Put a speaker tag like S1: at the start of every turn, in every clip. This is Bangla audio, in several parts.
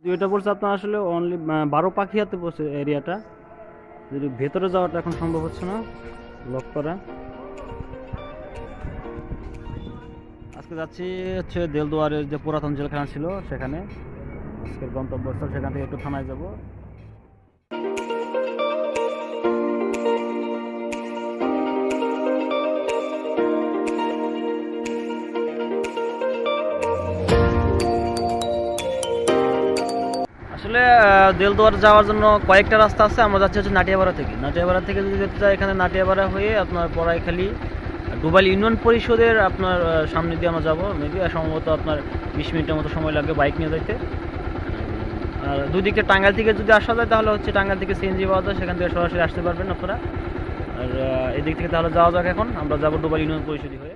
S1: এটা পড়ছে আপনার আসলে অনলি 12 পাখিয়াতে পড়ছে এরিয়াটা। যদি ভেতরে যাওয়াটা এখন সম্ভব হচ্ছে না, লক করা। আজকে যাচ্ছি হচ্ছে দেলদুয়ারের যে পুরাতন জেলখানা ছিল সেখানে, আজকের গন্তব্যস্থল। সেখান থেকে একটু থানায় যাব। আসলে দেলদুয়ার যাওয়ার জন্য কয়েকটা রাস্তা আছে। আমরা যাচ্ছি হচ্ছে নাটিয়াপাড়া থেকে। নাটিয়াপাড়া থেকে যদি যেতে চাই, এখানে নাটিয়াপাড়া হয়ে আপনার পড়াইখালী ডুবাইল ইউনিয়ন পরিষদের আপনার সামনে দিয়ে আমরা যাবো। মেবি সম্ভবত আপনার 20 মিনিটের মতো সময় লাগবে বাইক নিয়ে যাইতে। আর দুই দিকে টাঙ্গাইল থেকে যদি আসা যায় তাহলে হচ্ছে টাঙ্গাইল থেকে সিএনজি পাওয়া যায়, সেখান থেকে সরাসরি আসতে পারবেন আপনারা। আর এদিক থেকে তাহলে যাওয়া যাক। এখন আমরা যাবো ডুবাইল ইউনিয়ন পরিষদ হয়ে।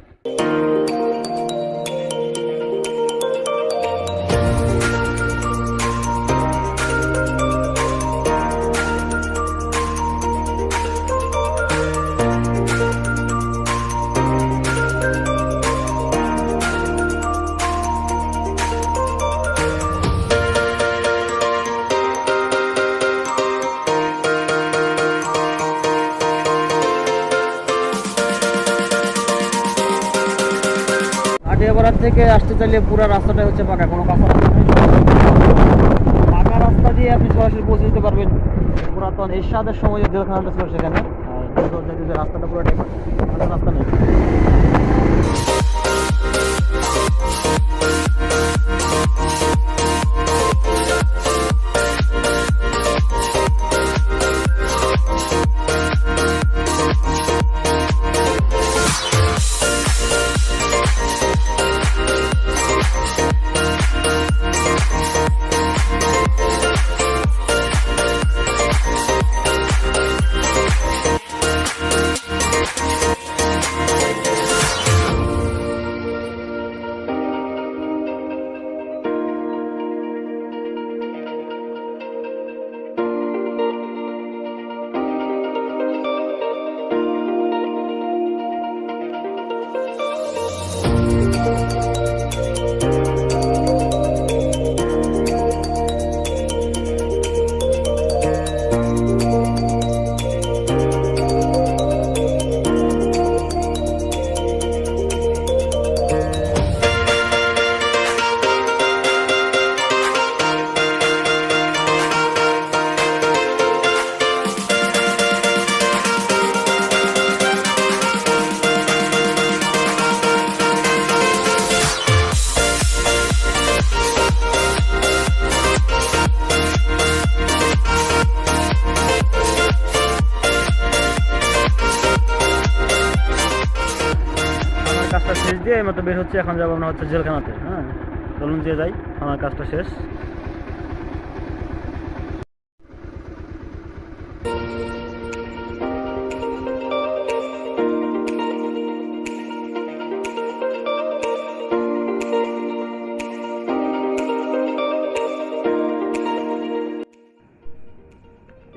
S1: নাটিয়াপাড়া থেকে আসতে চাইলে পুরো রাস্তাটা হচ্ছে পাকা, কোনো কাঁচা রাস্তা নেই। পাকা রাস্তা দিয়ে আপনি সরাসরি পৌঁছে যেতে পারবেন পুরাতন এরশাদের সময় যে জেলখানাটা ছিল সেখানে। আর যে রাস্তাটা পুরোটাই কাঁচা রাস্তা নেই। কাজটা শেষ দিয়ে এই মতো বের হচ্ছে। এখন যাবো আমরা হচ্ছে জেলখানাতে। হ্যাঁ, চলুন দিয়ে যাই, আমার কাজটা শেষ।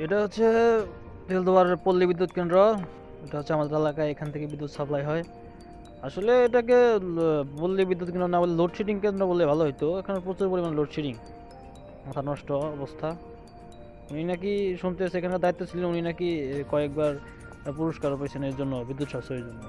S1: এটা হচ্ছে দেলদুয়ার পল্লী বিদ্যুৎ কেন্দ্র। এটা হচ্ছে আমাদের এলাকায়, এখান থেকে বিদ্যুৎ সাপ্লাই হয়। আসলে এটাকে পল্লী বিদ্যুৎ কেন্দ্র না বলে লোডশেডিং কেন্দ্র বললে ভালো হতো। এখানে প্রচুর পরিমাণ লোডশেডিং, মাথা নষ্ট অবস্থা। উনি নাকি শুনতেছে, এখানকার দায়িত্ব ছিলেন উনি নাকি কয়েকবার পুরস্কারও পেয়েছেন এর জন্য, বিদ্যুৎ সাশ্রয়ের জন্য।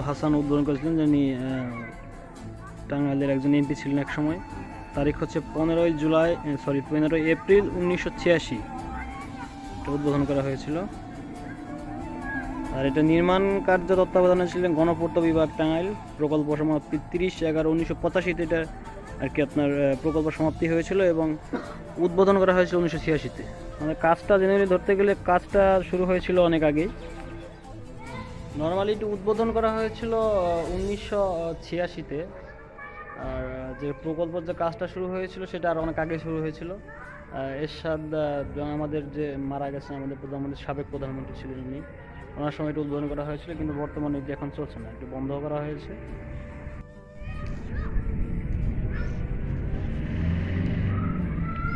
S1: হাসান উদ্বোধন করেছিলেন, যিনি টাঙ্গাইলের একজন এমপি ছিলেন এক সময়। তারিখ হচ্ছে 15 এপ্রিল 1986 উদ্বোধন করা হয়েছিল। আর এটা নির্মাণ কার্য তত্ত্বাবধানে ছিলেন গণপূর্ত বিভাগ টাঙ্গাইল। প্রকল্প সমাপ্তি 30/11/1985 এটা আর কি আপনার প্রকল্প সমাপ্তি হয়েছিল এবং উদ্বোধন করা হয়েছিল 1986-তে। মানে কাজটা জেনারেলি ধরতে গেলে কাজটা শুরু হয়েছিল অনেক আগেই। নর্মালি এটি উদ্বোধন করা হয়েছিল 1986-তে, আর যে প্রকল্পের যে কাজটা শুরু হয়েছিল সেটা আর অনেক আগে শুরু হয়েছিল। এরশাদ আমাদের যে মারা গেছেন, আমাদের প্রধানমন্ত্রী, সাবেক প্রধানমন্ত্রী ছিলেন উনি, ওনার সময় এটা উদ্বোধন করা হয়েছিল, কিন্তু বর্তমানে এটি এখন চলছে না, এটি বন্ধ করা হয়েছে।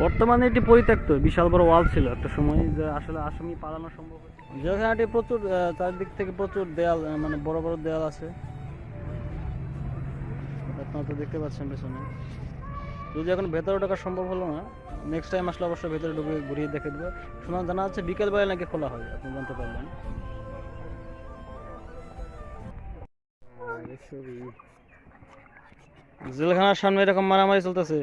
S1: বর্তমানে এটি পরিত্যক্ত, বিশাল বড় ওয়াল ছিল একটা সময়, যে আসলে আসামি পালানো সম্ভব হয়েছে। জেলখানাটি প্রচুর চারদিক থেকে প্রচুর দেয়াল, মানে বড় বড় দেয়াল আছে, আপনারা তো দেখতে পাচ্ছেন পেছনে। যদি এখন ভেতরে ঢোকা সম্ভব হলো না, নেক্সট টাইম আসলে অবশ্যই ভেতরে ঢুকে ঘুরিয়ে দেখে দেবো। শোনা জানা আছে বিকেলবেলা নাকি খোলা হয়, আপনি জানতে পারলেন। জেলখানার সামনে এরকম মারামারি চলতেছে।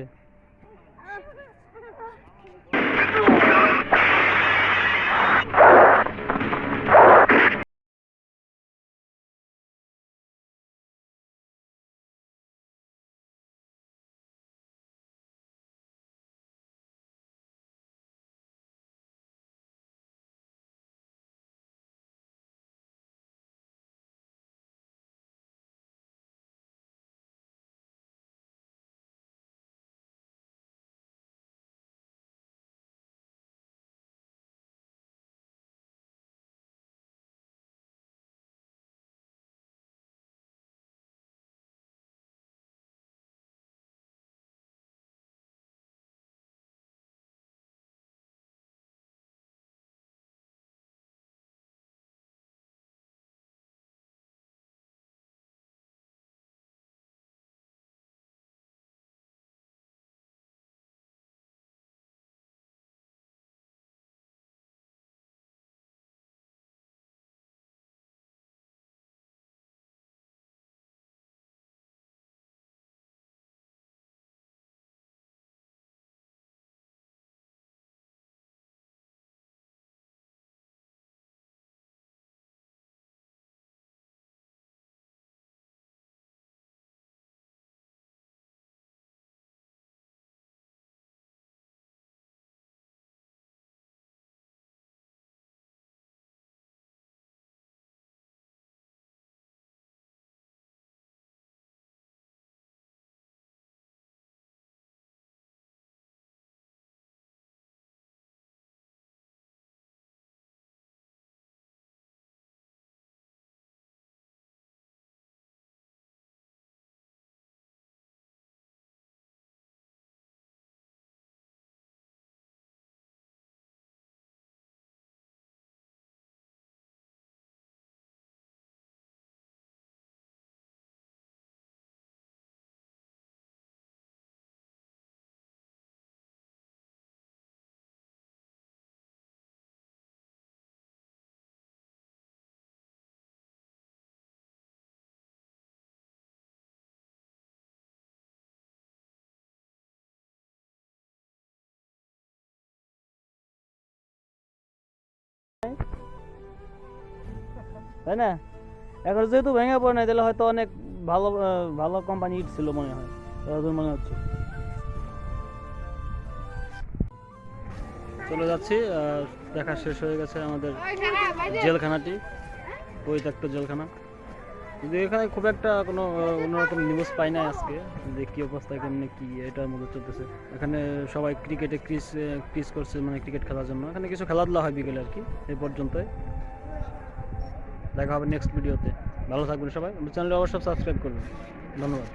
S1: তাই না? এখন যেহেতু ভেঙে পড়ে নাই, তাহলে হয়তো অনেক ভালো ভালো কোম্পানি ইট ছিল মনে হয়, মনে হচ্ছে। চলে যাচ্ছি, দেখা শেষ হয়ে গেছে আমাদের জেলখানাটি, পরিত্যক্ত জেলখানা। কিন্তু এখানে খুব একটা কোনো অন্যরকম নিউজ পাই না আজকে, যে কী অবস্থা, কেমনি কী এটার মধ্যে চলতেছে। এখানে সবাই ক্রিকেটে ক্রিজ করছে, মানে ক্রিকেট খেলার জন্য। এখানে কিছু খেলাধুলা হয় বিকেলে আর কি। এই পর্যন্তই, দেখা হবে নেক্সট ভিডিওতে। ভালো থাকবেন সবাই, আমার চ্যানেলে অবশ্যই সাবস্ক্রাইব করবেন। ধন্যবাদ।